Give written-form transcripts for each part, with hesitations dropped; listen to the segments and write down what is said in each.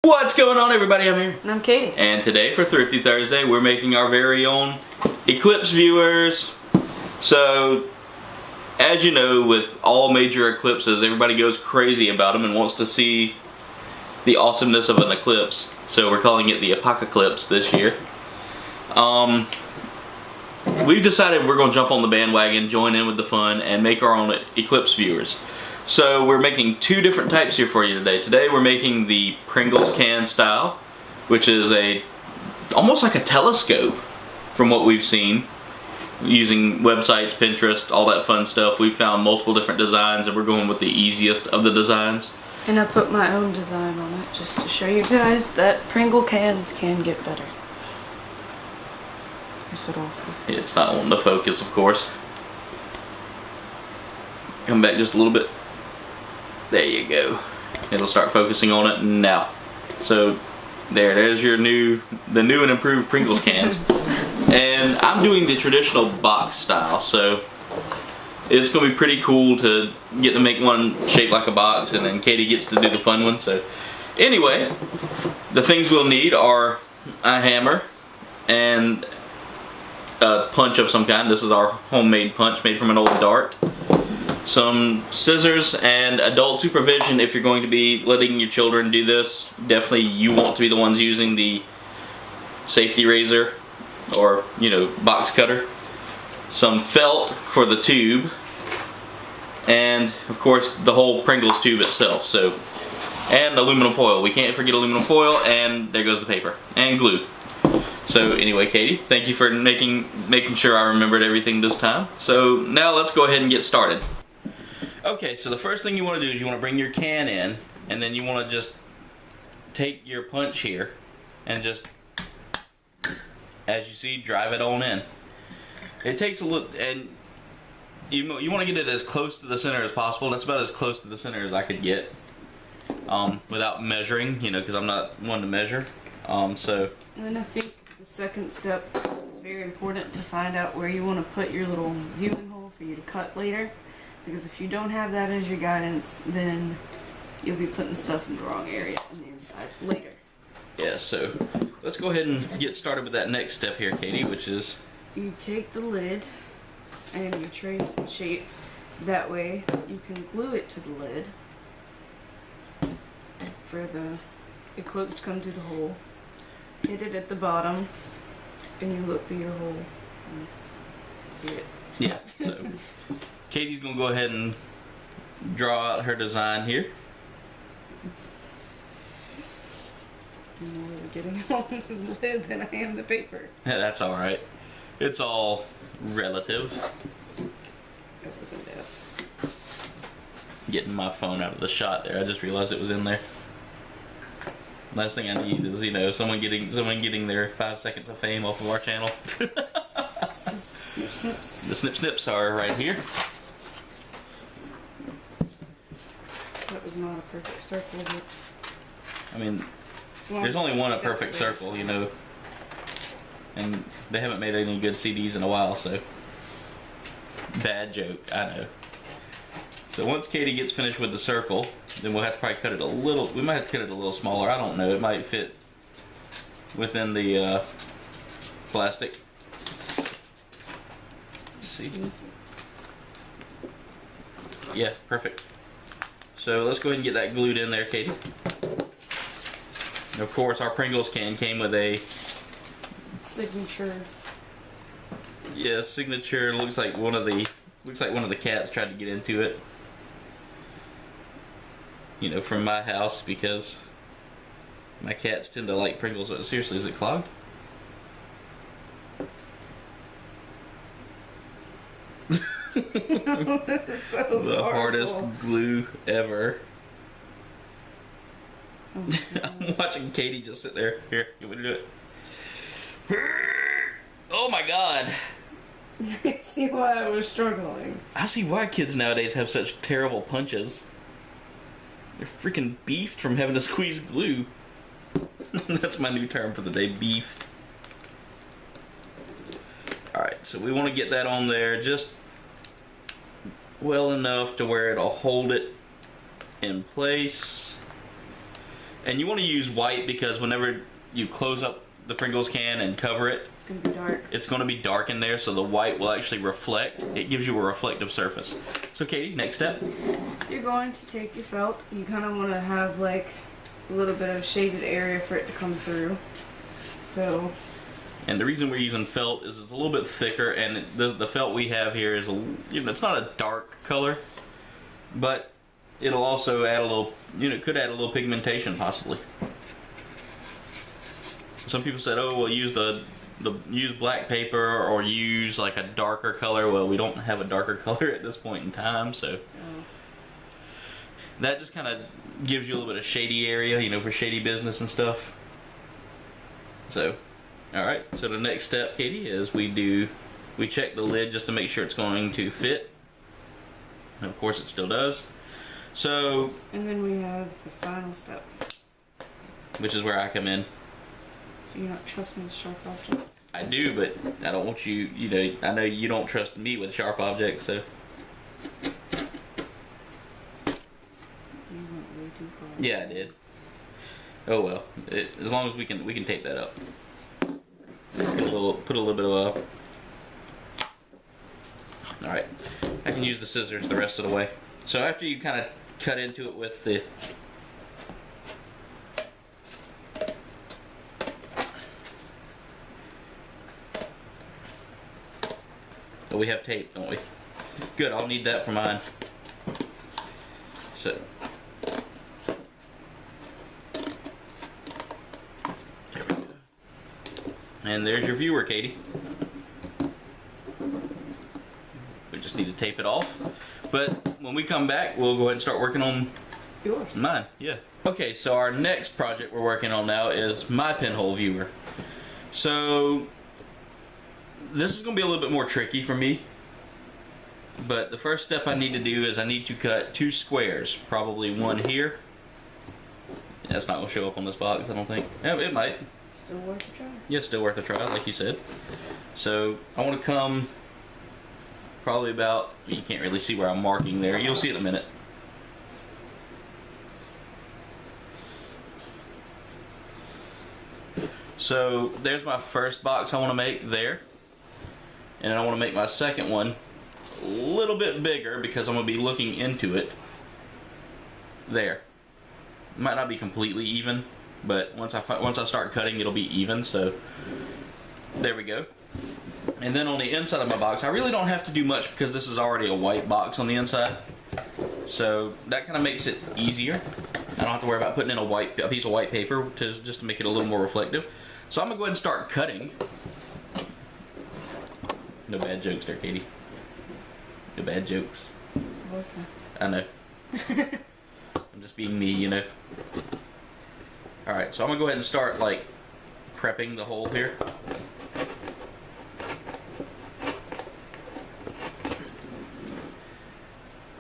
What's going on, everybody? I'm here. And I'm Katie. And today for Thrifty Thursday, we're making our very own Eclipse Viewers. So, as you know, with all major eclipses, everybody goes crazy about them and wants to see the awesomeness of an eclipse. So we're calling it the Apocalypse this year. We've decided we're going to jump on the bandwagon, join in with the fun, and make our own Eclipse Viewers. So we're making two different types here for you today. Today we're making the Pringles can style, which is almost like a telescope from what we've seen. Using websites, Pinterest, all that fun stuff. We found multiple different designs and we're going with the easiest of the designs. And I put my own design on it just to show you guys that Pringle cans can get better. If it all focus. It's not on the focus, of course. Come back just a little bit. There you go. It'll start focusing on it now. So there's your the new and improved Pringles cans. And I'm doing the traditional box style, so it's gonna be pretty cool to get to make one shaped like a box, and then Katie gets to do the fun one. So anyway, the things we'll need are a hammer and a punch of some kind. This is our homemade punch made from an old dart. Some scissors and adult supervision if you're going to be letting your children do this. Definitely you want to be the ones using the safety razor or, you know, box cutter. Some felt for the tube, and of course the whole Pringles tube itself. So, and aluminum foil. We can't forget aluminum foil, and there goes the paper and glue. So anyway, Katie, thank you for making sure I remembered everything this time. So now let's go ahead and get started. Okay, so the first thing you want to do is you want to bring your can in, and then you want to just take your punch here and just, as you see, drive it on in. It takes a little, and you want to get it as close to the center as possible. That's about as close to the center as I could get without measuring, you know, because I'm not one to measure. So. And I think the second step is very important to find out where you want to put your little viewing hole for you to cut later. Because if you don't have that as your guidance, then you'll be putting stuff in the wrong area on the inside later. Yeah, so let's go ahead and get started with that next step here, Katie, which is... You take the lid and you trace the shape. That way you can glue it to the lid for the eclipse to come through the hole. Hit it at the bottom and you look through your hole and see it. Yeah, so Katie's going to go ahead and draw out her design here. I'm more getting on the lid than I am the paper. Yeah, that's alright. It's all relative. Getting my phone out of the shot there. I just realized it was in there. Last thing I need is, you know, someone getting their 5 seconds of fame off of our channel. Snip snips. The snip snips are right here. That was not a perfect circle, but I mean, there's only one a perfect circle, you know. And they haven't made any good CDs in a while, so. Bad joke, I know. So once Katie gets finished with the circle, then we'll have to probably cut it a little, we might have to cut it a little smaller, I don't know, it might fit within the plastic. Let's see. Yeah, perfect. So let's go ahead and get that glued in there, Katie. And of course, our Pringles can came with a signature. Yeah, signature. Looks like one of the cats tried to get into it. You know, from my house, because my cats tend to like Pringles. Seriously, is it clogged? This is so The hardest glue ever. Oh I'm watching Katie just sit there. Here, you want to do it? Oh my god! I see why I was struggling. I see why kids nowadays have such terrible punches. They're freaking beefed from having to squeeze glue. That's my new term for the day, beefed. Alright, so we want to get that on there just well enough to where it'll hold it in place. And you want to use white because whenever you close up the Pringles can and cover it, it's going to be dark. It's going to be dark in there, so the white will actually reflect. It gives you a reflective surface. So Katie, next step. You're going to take your felt. You kind of want to have like a little bit of shaded area for it to come through. So. And the reason we're using felt is it's a little bit thicker, and the felt we have here is it's not a dark color, but it'll also add a little, could add a little pigmentation possibly. Some people said, oh, well, use use black paper or use like a darker color. Well, we don't have a darker color at this point in time, so that just kind of gives you a little bit of shady area, for shady business and stuff. So, all right. So the next step, Katie, is we check the lid just to make sure it's going to fit. And of course, it still does. So. And then we have the final step, which is where I come in. Do you not trust me with sharp objects? I do, but I don't want you, I know you don't trust me with sharp objects, so. You went way too far. Yeah, I did. Oh well, as long as we can tape that up. Put a little bit of all right, I can use the scissors the rest of the way. So after you kind of cut into it with the we have tape, don't we? Good, I'll need that for mine. So there we go. And there's your viewer, Katie. We just need to tape it off. But when we come back, we'll go ahead and start working on yours. Mine, yeah. Okay, so our next project we're working on now is my Pinhole Viewer. So this is going to be a little bit more tricky for me, but the first step I need to do is I need to cut 2 squares, probably one here. That's not going to show up on this box, I don't think. Yeah, it might. Still worth a try. Yeah, still worth a try, like you said. So I want to come probably about, you can't really see where I'm marking there. You'll see it in a minute. So there's my first box I want to make there. And I want to make my second one a little bit bigger because I'm going to be looking into it. There. Might not be completely even, but once I start cutting, it'll be even. So there we go. And then on the inside of my box, I really don't have to do much because this is already a white box on the inside. So that kind of makes it easier. I don't have to worry about putting in a piece of white paper just to make it a little more reflective. So I'm going to go ahead and start cutting. No bad jokes there, Katie. No bad jokes. I know. I'm just being me, Alright, so I'm going to go ahead and start, like, prepping the hole here.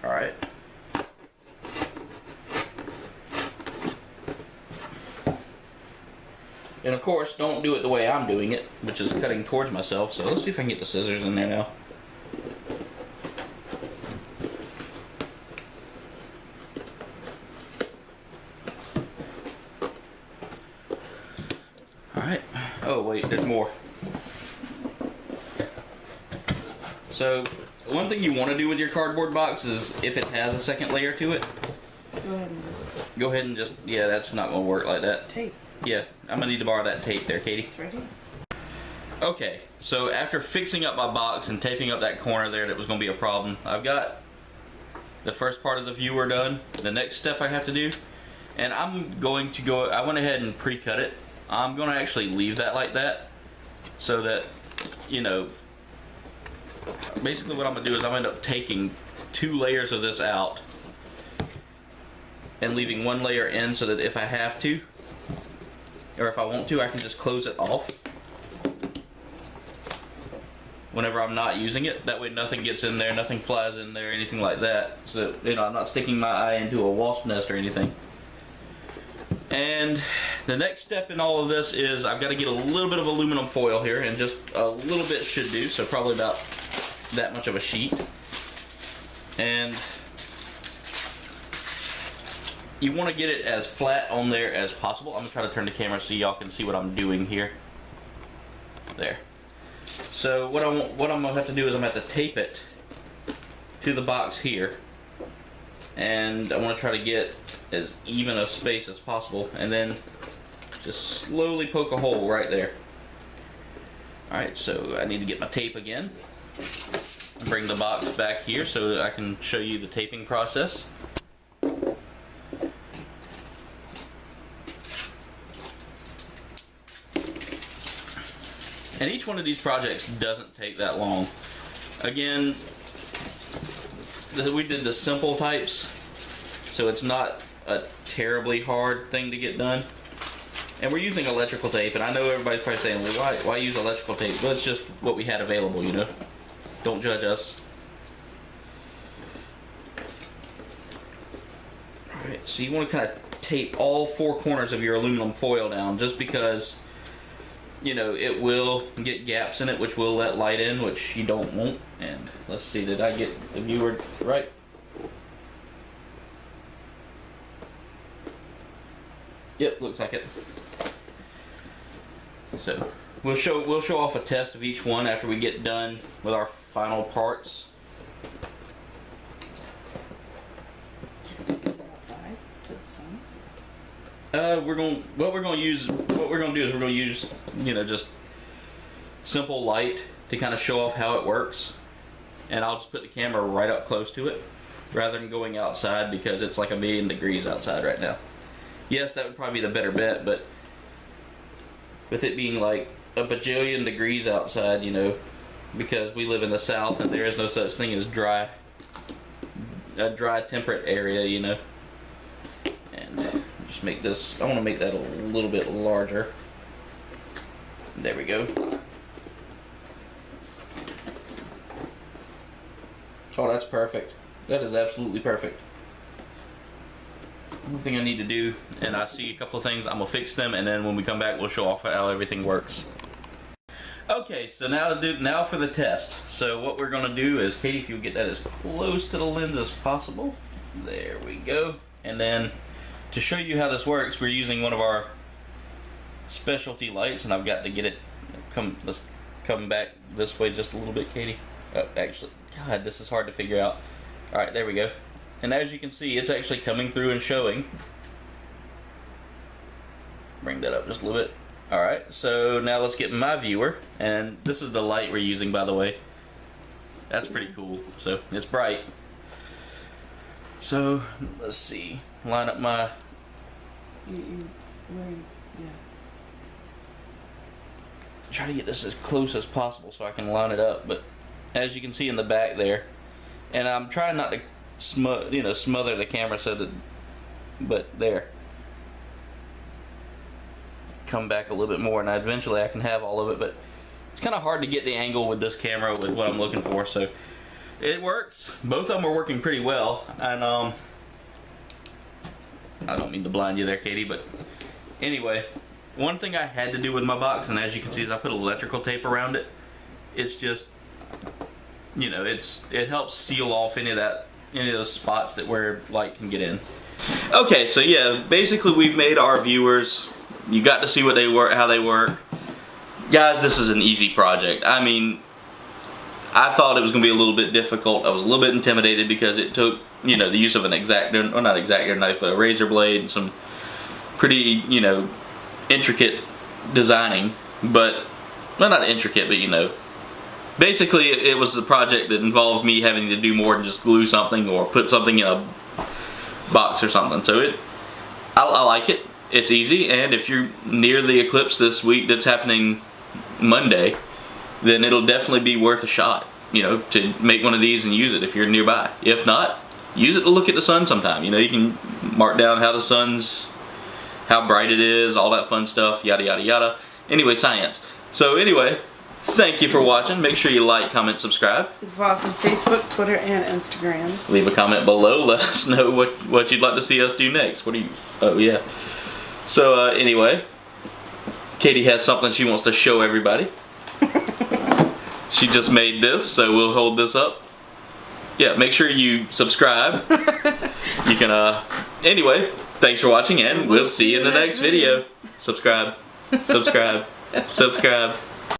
Alright. And of course, don't do it the way I'm doing it, which is cutting towards myself. So let's see if I can get the scissors in there now. Alright. Oh wait, there's more. So, one thing you want to do with your cardboard box is, if it has a second layer to it, go ahead and just, yeah, that's not going to work like that. Tape. Yeah, I'm going to need to borrow that tape there, Katie. It's right here. Okay, so after fixing up my box and taping up that corner there that was going to be a problem, I've got the first part of the viewer done. The next step I have to do, and I'm going to go, I went ahead and pre-cut it. I'm going to actually leave that like that, so that, basically what I'm going to do is I'm going to end up taking 2 layers of this out and leaving 1 layer in so that if I have to, or if I want to, I can just close it off whenever I'm not using it. That way nothing gets in there, nothing flies in there, anything like that. So, I'm not sticking my eye into a wasp nest or anything. And the next step in all of this is I've got to get a little bit of aluminum foil here, and just a little bit should do, so probably about that much of a sheet. And you want to get it as flat on there as possible. I'm going to try to turn the camera so y'all can see what I'm doing here. There. So what I'm going to have to do is I'm going to have to tape it to the box here. And I want to try to get as even a space as possible. And then just slowly poke a hole right there. Alright, so I need to get my tape again. Bring the box back here so that I can show you the taping process. And each one of these projects doesn't take that long. Again, we did the simple types, so it's not a terribly hard thing to get done. And we're using electrical tape, and I know everybody's probably saying, well, why use electrical tape? Well, it's just what we had available, you know. Don't judge us. Alright, so you want to kind of tape all four corners of your aluminum foil down, just because, you know, it will get gaps in it, which will let light in, which you don't want. And let's see, did I get the viewer right? Yep, looks like it. So we'll show off a test of each one after we get done with our final parts. Outside to the sun. What we're gonna do is we're gonna use, you know, just simple light to kind of show off how it works. And I'll just put the camera right up close to it rather than going outside, because it's like 1,000,000 degrees outside right now. Yes, that would probably be the better bet, but with it being like a bajillion degrees outside, you know, because we live in the South and there is no such thing as a dry temperate area, you know. And just make this, I want to make that a little bit larger. There we go. Oh, that's perfect. That is absolutely perfect. One thing I need to do, and I see a couple of things, I'm going to fix them, and then when we come back we'll show off how everything works. Okay, so now for the test. So what we're going to do is, Katie, if you'll get that as close to the lens as possible. There we go. And then to show you how this works, we're using one of our specialty lights, and I've got to get it, let's come back this way just a little bit, Katie. Oh, actually, God, this is hard to figure out. Alright, there we go. And as you can see, it's actually coming through and showing. Bring that up just a little bit. Alright, so now let's get my viewer. And this is the light we're using, by the way. That's pretty cool. So, it's bright. So, let's see. Line up my... Try to get this as close as possible so I can line it up. But as you can see in the back there, and I'm trying not to smother the camera so that, but there. Come back a little bit more, and eventually I can have all of it, but it's kind of hard to get the angle with this camera with what I'm looking for. So it works. Both of them are working pretty well, and I don't mean to blind you there, Katie, but anyway, one thing I had to do with my box, and as you can see, is I put electrical tape around it. It's just, you know, it helps seal off any of those spots that where light can get in. Okay, so yeah, basically we've made our viewers. You got to see what they work, how they work. Guys, this is an easy project. I mean, I thought it was going to be a little bit difficult. I was a little bit intimidated because it took, you know, the use of an exacto, or not exacto knife, but a razor blade and some pretty, you know, intricate designing. But, well, not intricate, but you know, basically it was a project that involved me having to do more than just glue something or put something in a box or something. So I like it. It's easy, and if you're near the eclipse this week that's happening Monday, then it'll definitely be worth a shot, you know, to make one of these and use it if you're nearby. If not, use it to look at the sun sometime. You know, you can mark down how bright it is, all that fun stuff, yada yada yada. Anyway, science. So anyway, thank you for watching. Make sure you like, comment, subscribe. Follow us on Facebook, Twitter, and Instagram. Leave a comment below. Let us know what you'd like to see us do next. What do you... Oh, yeah. So, anyway, Katie has something she wants to show everybody. She just made this, so we'll hold this up. Yeah, make sure you subscribe. You can, anyway, Thanks for watching, and we'll see you in the next video. Subscribe. Subscribe. Subscribe.